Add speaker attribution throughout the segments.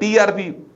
Speaker 1: TRP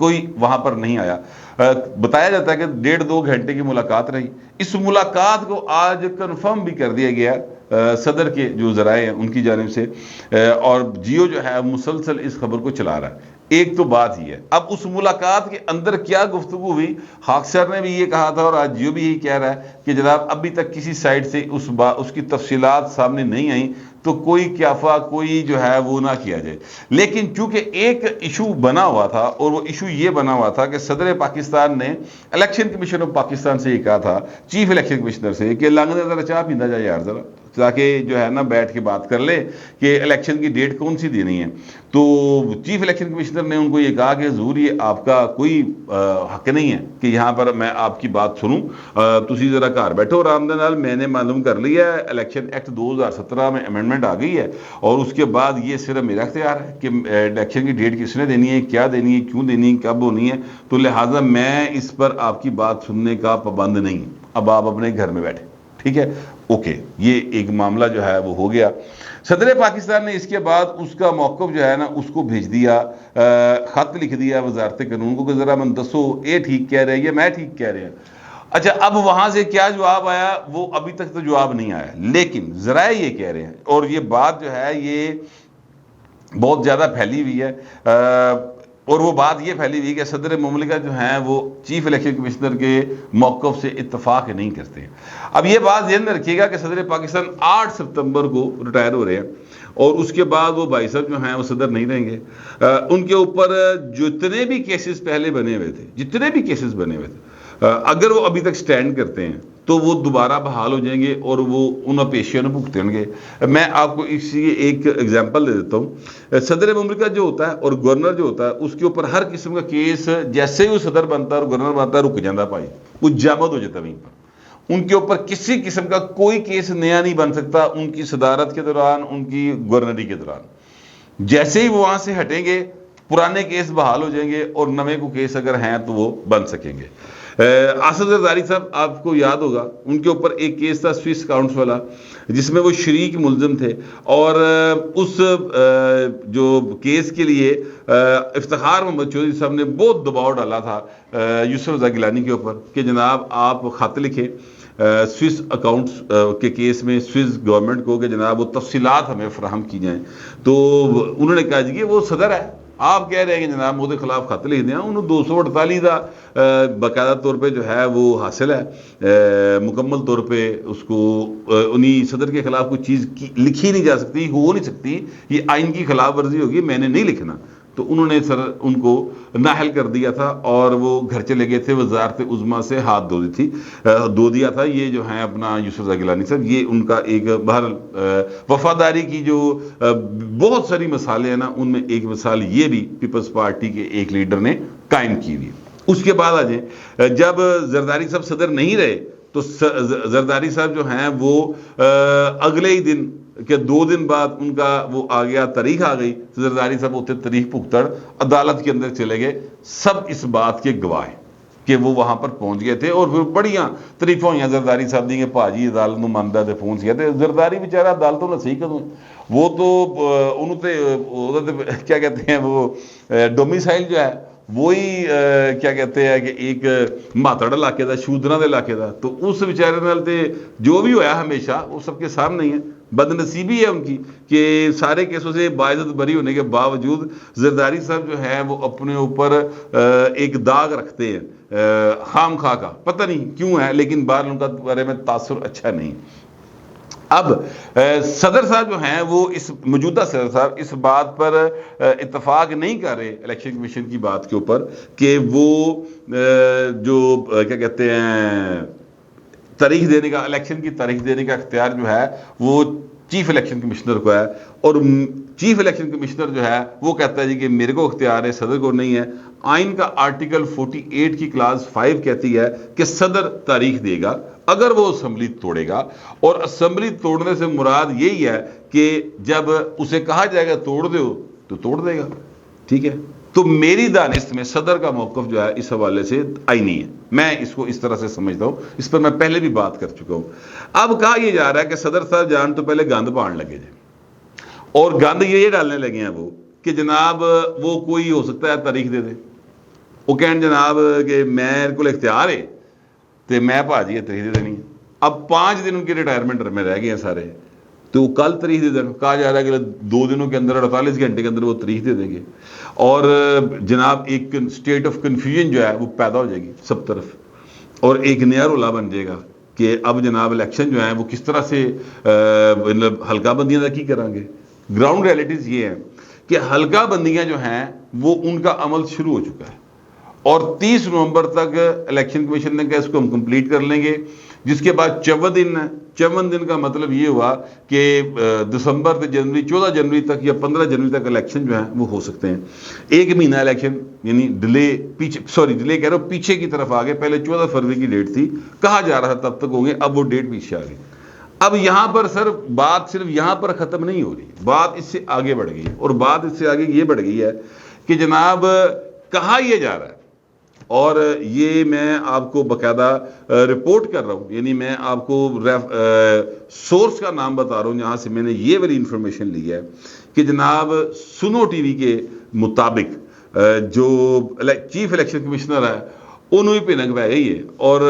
Speaker 1: کوئی وہاں پر نہیں آیا. بتایا جاتا ہے کہ 1.5-2 گھنٹے کی ملاقات رہی. اس ملاقات کو آج کنفرم بھی کر دیا گیا صدر کے جو ذرائع ہیں ان کی جانب سے, اور جیو جو ہے مسلسل اس خبر کو چلا رہا ہے. ایک تو بات ہی ہے. اب اس ملاقات کے اندر کیا گفتگو ہوئی, خاکسار نے بھی یہ کہا تھا اور آج جیو بھی یہی کہہ رہا ہے کہ جناب ابھی تک کسی سائڈ سے اس کی تفصیلات سامنے نہیں آئیں, تو کوئی کیافہ کوئی جو ہے وہ نہ کیا جائے. لیکن چونکہ ایک ایشو بنا ہوا تھا, اور وہ ایشو یہ بنا ہوا تھا کہ صدر پاکستان نے الیکشن کمیشن آف پاکستان سے یہ کہا تھا, چیف الیکشن کمشنر سے, کہ لانگنے ذرا چاہ پیندا جائے یار ذرا, تاکہ جو ہے نا بیٹھ کے بات کر لے کہ الیکشن کی ڈیٹ کون سی دینی ہے. تو چیف الیکشن کمشنر نے ان کو یہ کہا کہ حضور یہ آپ کا کوئی حق نہیں ہے کہ یہاں پر میں آپ کی بات سنوں, تسی ذرا گھر بیٹھو آرام دے نال. میں نے معلوم کر لیا ہے الیکشن ایکٹ 2017 میں امینڈمنٹ آ گئی ہے, اور اس کے بعد یہ صرف میرا اختیار ہے کہ الیکشن کی ڈیٹ کس نے دینی ہے, کیا دینی ہے, کیوں دینی ہے, کب ہونی ہے. تو لہٰذا میں اس پر آپ کی بات سننے کا پابند نہیں. اب آپ اپنے گھر میں بیٹھے, ٹھیک ہے, اوکے. یہ ایک معاملہ جو ہے وہ ہو گیا. صدر پاکستان نے اس کے بعد اس کا موقف جو ہے نا اس کو بھیج دیا, خط لکھ دیا وزارت قانون کو کہ ذرا من دسو یہ ٹھیک کہہ رہے ہیں یا میں ٹھیک کہہ رہے ہیں. اچھا, اب وہاں سے کیا جواب آیا وہ ابھی تک تو جواب نہیں آیا, لیکن ذرائع یہ کہہ رہے ہیں, اور یہ بات جو ہے یہ بہت زیادہ پھیلی ہوئی ہے, اور وہ بات یہ پھیلی ہوئی کہ صدر مملکت جو ہیں وہ چیف الیکشن کمشنر کے موقف سے اتفاق نہیں کرتے ہیں. اب یہ بات ذہن میں رکھیے گا کہ صدر پاکستان 8 ستمبر کو ریٹائر ہو رہے ہیں, اور اس کے بعد وہ بھائی صاحب جو ہیں وہ صدر نہیں رہیں گے. ان کے اوپر جتنے بھی کیسز پہلے بنے ہوئے تھے, اگر وہ ابھی تک سٹینڈ کرتے ہیں تو وہ دوبارہ بحال ہو جائیں گے, اور وہ انہیں پیشیاں بھگتیں گے. میں آپ کو اس کی ایک ایگزامپل دے دیتا ہوں. صدر مملکت جو ہوتا ہے اور گورنر جو ہوتا ہے, اس کے اوپر ہر قسم کا کیس جیسے ہی وہ صدر بنتا ہے اور گورنر بنتا ہے رک جاتا پائی, وہ جامد ہو جاتا ہے وہیں پر. ان کے اوپر کسی قسم کا کوئی کیس نیا نہیں بن سکتا ان کی صدارت کے دوران, ان کی گورنری کے دوران. جیسے ہی وہ وہاں سے ہٹیں گے پرانے کیس بحال ہو جائیں گے, اور نئے کو کیس اگر ہیں تو وہ بن سکیں گے. آصف زرداری صاحب آپ کو یاد ہوگا, ان کے اوپر ایک کیس تھا سوئس اکاؤنٹس والا, جس میں وہ شریک ملزم تھے, اور اس جو کیس کے لیے افتخار محمد چودھری صاحب نے بہت دباؤ ڈالا تھا یوسف رضا گیلانی کے اوپر کہ جناب آپ خط لکھیں سوئس اکاؤنٹس کے کیس میں سوئس گورنمنٹ کو کہ جناب وہ تفصیلات ہمیں فراہم کی جائیں. تو انہوں نے کہا جی وہ صدر ہے, آپ کہہ رہے ہیں کہ جناب وہ خلاف خط لکھ دیں. انہوں 248 کا باقاعدہ طور پہ جو ہے وہ حاصل ہے, مکمل طور پہ اس کو انہی صدر کے خلاف کوئی چیز لکھی نہیں جا سکتی, ہو نہیں سکتی, یہ آئین کی خلاف ورزی ہوگی, میں نے نہیں لکھنا. تو انہوں نے سر ان کو نااہل کر دیا تھا, اور وہ گھر چلے گئے تھے, وزارت عظمیٰ سے ہاتھ دھو دیا تھا. یہ جو ہیں اپنا یوسف رضا گیلانی صاحب, یہ ان کا ایک بہرحال وفاداری کی جو بہت ساری مثالیں ہیں نا, ان میں ایک مثال یہ بھی پیپلز پارٹی کے ایک لیڈر نے قائم کی ہوئی. اس کے بعد آ جائیں, جب زرداری صاحب صدر نہیں رہے تو زرداری صاحب جو ہیں وہ اگلے ہی دن کہ 2 دن بعد ان کا وہ آ گیا, تاریخ آ گئی. زرداری صاحب ہوتے تاریخ بھگتڑ عدالت کے اندر چلے گئے. سب اس بات کے گواہ ہیں کہ وہ وہاں پر پہنچ گئے تھے, اور پھر بڑیاں تعریفیں ہوئی زرداری صاحب دی کہ پاجی عدالت میں ماندہ تے پہنچ گیا تھے. زرداری بیچارہ عدالتوں نے صحیح کروں, وہ تو انہوں تے کیا کہتے ہیں وہ ڈومیسائل جو ہے وہی کیا کہتے ہیں کہ ایک ماتڑ علاقے دا, شودرا دے علاقے دا. تو اس بیچارے نال تے جو بھی ہویا ہمیشہ وہ سب کے سامنے ہی ہے. بد نصیبی ہے ان کی کہ سارے کیسوں سے باعزت بری ہونے کے باوجود زرداری صاحب جو ہے وہ اپنے اوپر ایک داغ رکھتے ہیں خام خواہ کا, پتہ نہیں کیوں ہے, لیکن بہر ان کا بارے میں تاثر اچھا نہیں. اب صدر صاحب جو ہیں وہ اس موجودہ صدر صاحب اس بات پر اتفاق نہیں کر رہے الیکشن کمیشن کی بات کے اوپر کہ وہ جو کیا کہتے ہیں تاریخ دینے کا, الیکشن کی تاریخ دینے کا اختیار جو ہے وہ چیف الیکشن کمشنر کو ہے, اور چیف الیکشن کمشنر جو ہے وہ کہتا ہے جی کہ میرے کو اختیار ہے, صدر کو نہیں ہے. آئین کا آرٹیکل 48 کی کلاس 5 کہتی ہے کہ صدر تاریخ دے گا اگر وہ اسمبلی توڑے گا, اور اسمبلی توڑنے سے مراد یہی ہے کہ جب اسے کہا جائے گا توڑ دو تو توڑ دے گا, ٹھیک ہے. تو میری دانست میں صدر کا موقف جو ہے اس حوالے سے آئینی ہے, میں اس کو اس طرح سے سمجھتا ہوں, اس پر میں پہلے بھی بات کر چکا ہوں. اب کہا یہ جا رہا ہے کہ صدر صاحب جان تو پہلے گند پان لگے جائے, اور گند یہ ڈالنے لگے ہیں وہ کہ جناب وہ کوئی ہو سکتا ہے تاریخ دے دے, وہ کہن جناب کہ میرے کو اختیار ہے تو میں بھاجی تاریخ دے دینی ہے. اب 5 دن ان کی ریٹائرمنٹ میں رہ گئے ہیں سارے, تو وہ کل تاریخ دے دیں. کہا جا رہا ہے کہ 2 دنوں کے اندر 48 گھنٹے کے اندر وہ تاریخ دے دیں گے. اور جناب ایک اسٹیٹ آف کنفیوژن جو ہے وہ پیدا ہو جائے گی سب طرف, اور ایک نیا رولا بن جائے گا کہ اب جناب الیکشن جو ہے وہ کس طرح سے مطلب حلقہ بندیاں کی کریں گے. گراؤنڈ ریئلٹیز یہ ہیں کہ حلقہ بندیاں جو ہیں وہ ان کا عمل شروع ہو چکا ہے, اور 30 نومبر تک الیکشن کمیشن نے کہا اس کو ہم کمپلیٹ کر لیں گے, جس کے بعد 54 دن کا مطلب یہ ہوا کہ دسمبر سے جنوری 14 جنوری تک یا 15 جنوری تک الیکشن جو ہیں وہ ہو سکتے ہیں. 1 مہینہ الیکشن یعنی ڈیلے کہہ رہا ہوں پیچھے کی طرف آ گئے. پہلے 14 فروری کی ڈیٹ تھی, کہا جا رہا تھا تب تک ہوں گے, اب وہ ڈیٹ پیچھے آ گئی. اب یہاں پر سر بات صرف یہاں پر ختم نہیں ہو رہی, بات اس سے آگے بڑھ گئی, اور بات اس سے آگے یہ بڑھ گئی ہے کہ جناب کہا یہ جا رہا ہے, اور یہ میں آپ کو باقاعدہ رپورٹ کر رہا ہوں, یعنی میں آپ کو سورس کا نام بتا رہا ہوں جہاں سے میں نے یہ والی انفارمیشن لی ہے کہ جناب سنو ٹی وی کے مطابق جو چیف الیکشن کمشنر ہے انہوں ہی پہ نگوائے گئی ہے, اور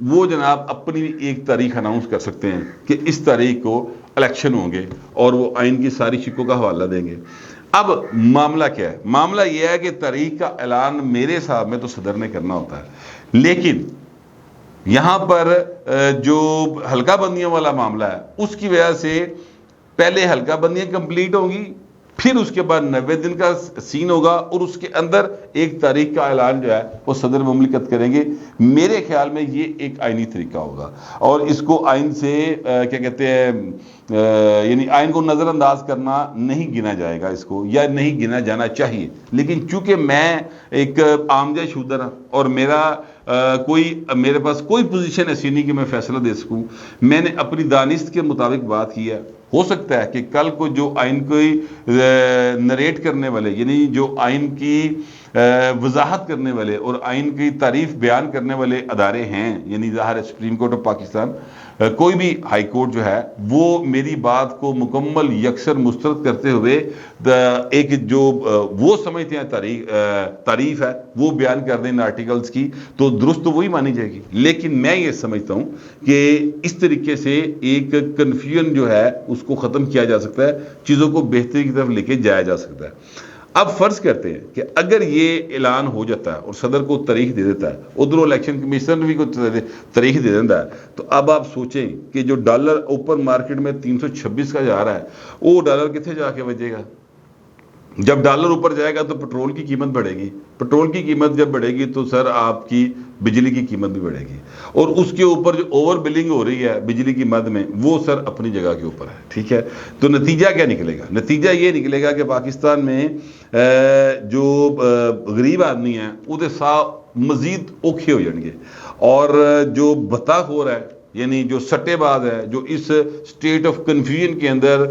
Speaker 1: وہ جناب اپنی ایک تاریخ اناؤنس کر سکتے ہیں کہ اس تاریخ کو الیکشن ہوں گے, اور وہ آئین کی ساری شکوں کا حوالہ دیں گے. اب معاملہ کیا ہے؟ معاملہ یہ ہے کہ تاریخ کا اعلان میرے حساب میں تو صدر نے کرنا ہوتا ہے, لیکن یہاں پر جو حلقہ بندیوں والا معاملہ ہے اس کی وجہ سے پہلے حلقہ بندیاں کمپلیٹ ہوں گی, پھر اس کے بعد 90 دن کا سین ہوگا, اور اس کے اندر ایک تاریخ کا اعلان جو ہے وہ صدر مملکت کریں گے. میرے خیال میں یہ ایک آئینی طریقہ ہوگا, اور اس کو آئین سے کیا کہتے ہیں یعنی آئین کو نظر انداز کرنا نہیں گنا جائے گا اس کو, یا نہیں گنا جانا چاہیے. لیکن چونکہ میں ایک عام جا شودر ہوں اور میرے پاس کوئی پوزیشن ایسی نہیں کہ میں فیصلہ دے سکوں, میں نے اپنی دانست کے مطابق بات کی ہے. ہو سکتا ہے کہ کل کو جو آئین کو نریٹ کرنے والے, یعنی جو آئین کی وضاحت کرنے والے اور آئین کی تعریف بیان کرنے والے ادارے ہیں, یعنی ظاہر سپریم کورٹ آف پاکستان, کوئی بھی ہائی کورٹ جو ہے, وہ میری بات کو مکمل یکسر مسترد کرتے ہوئے ایک جو وہ سمجھتے ہیں تعریف ہے وہ بیان کر دیں ان آرٹیکلز کی, تو درست وہی مانی جائے گی. لیکن میں یہ سمجھتا ہوں کہ اس طریقے سے ایک کنفیوژن جو ہے اس کو ختم کیا جا سکتا ہے, چیزوں کو بہتری کی طرف لے کے جایا جا سکتا ہے. اب فرض کرتے ہیں کہ اگر یہ اعلان ہو جاتا ہے اور صدر کو تاریخ دے دیتا ہے, ادھر الیکشن کمیشنر بھی کو تاریخ دے دیتا ہے, تو اب آپ سوچیں کہ جو ڈالر اوپن مارکیٹ میں 326 کا جا رہا ہے, وہ ڈالر کتنے جا کے بچے گا؟ جب ڈالر اوپر جائے گا تو پٹرول کی قیمت بڑھے گی, پٹرول کی قیمت جب بڑھے گی تو سر آپ کی بجلی کی قیمت بھی بڑھے گی, اور اس کے اوپر جو اوور بلنگ ہو رہی ہے بجلی کی مد میں وہ سر اپنی جگہ کے اوپر ہے. ٹھیک ہے, تو نتیجہ کیا نکلے گا؟ نتیجہ یہ نکلے گا کہ پاکستان میں جو غریب آدمی ہیں وہ سا مزید اوکھے ہو جائیں گے, اور جو بتا خور ہے یعنی جو سٹے باز ہے, جو اس سٹیٹ آف کنفیوژن کے اندر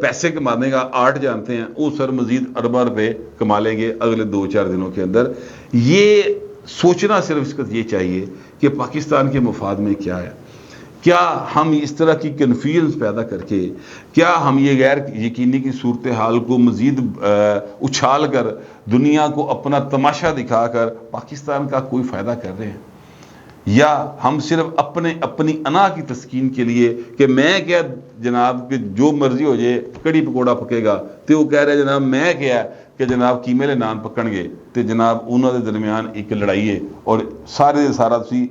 Speaker 1: پیسے کمانے کا آرٹ جانتے ہیں, وہ سر مزید ارباں روپے کما لیں گے اگلے 2-4 دنوں کے اندر. یہ سوچنا صرف اس کا یہ چاہیے کہ پاکستان کے مفاد میں کیا ہے. کیا ہم اس طرح کی کنفیوژن پیدا کر کے, کیا ہم یہ غیر یقینی کی صورتحال کو مزید اچھال کر دنیا کو اپنا تماشا دکھا کر پاکستان کا کوئی فائدہ کر رہے ہیں, یا ہم صرف اپنی انا کی تسکین کے لیے کہ میں کیا جناب کہ جو مرضی ہو جائے کڑی پکوڑا پکے گا, تو وہ کہہ رہے جناب میں کیا کہ جناب کیمے لے نان پکن گے, تو جناب انہوں دے درمیان ایک لڑائی ہے, اور سارا تسی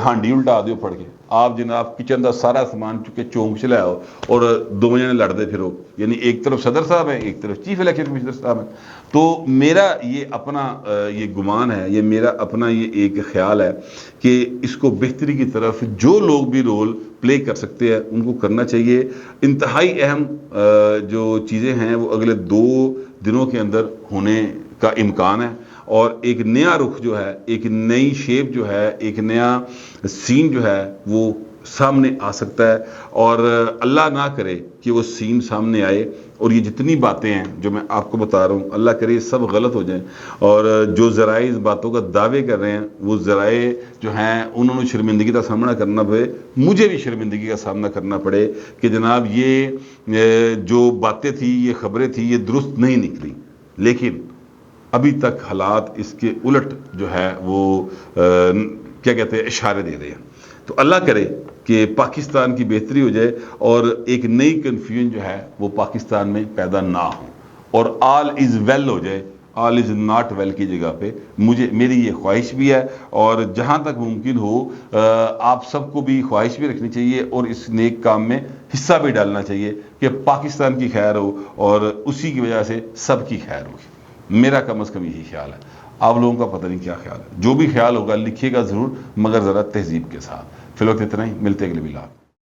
Speaker 1: ہانڈی الٹا دیو پڑ کے, آپ جناب کچن دا سارا سامان چکے چونک چ لے آؤ اور دو جنے لڑتے پھرو, یعنی ایک طرف صدر صاحب ہے, ایک طرف چیف الیکشن کمشنر صاحب ہیں. تو میرا یہ اپنا یہ گمان ہے, یہ میرا اپنا یہ ایک خیال ہے کہ اس کو بہتری کی طرف جو لوگ بھی رول پلے کر سکتے ہیں ان کو کرنا چاہیے. انتہائی اہم جو چیزیں ہیں وہ اگلے 2 دنوں کے اندر ہونے کا امکان ہے, اور ایک نیا رخ جو ہے, ایک نئی شیپ جو ہے, ایک نیا سین جو ہے وہ سامنے آ سکتا ہے. اور اللہ نہ کرے کہ وہ سین سامنے آئے اور یہ جتنی باتیں ہیں جو میں آپ کو بتا رہا ہوں, اللہ کرے یہ سب غلط ہو جائیں, اور جو ذرائع اس باتوں کا دعوے کر رہے ہیں وہ ذرائع جو ہیں انہوں نے شرمندگی کا سامنا کرنا پڑے, مجھے بھی شرمندگی کا سامنا کرنا پڑے کہ جناب یہ جو باتیں تھیں, یہ خبریں تھیں, یہ درست نہیں نکلی. لیکن ابھی تک حالات اس کے الٹ جو ہے وہ کیا کہتے ہیں اشارے دے رہے ہیں. تو اللہ کرے کہ پاکستان کی بہتری ہو جائے اور ایک نئی کنفیوژن جو ہے وہ پاکستان میں پیدا نہ ہو اور آل از ویل ہو جائے. آل از ناٹ ویل کی جگہ پہ میری یہ خواہش بھی ہے اور جہاں تک ممکن ہو آپ سب کو بھی خواہش بھی رکھنی چاہیے اور اس نیک کام میں حصہ بھی ڈالنا چاہیے کہ پاکستان کی خیر ہو اور اسی کی وجہ سے سب کی خیر ہوگی. میرا کم از کم یہی خیال ہے. آپ لوگوں کا پتہ نہیں کیا خیال ہے. جو بھی خیال ہوگا لکھیے گا ضرور مگر ذرا تہذیب کے ساتھ. فی الوقت اتنا ہی. ملتے اگلے ویلاگ.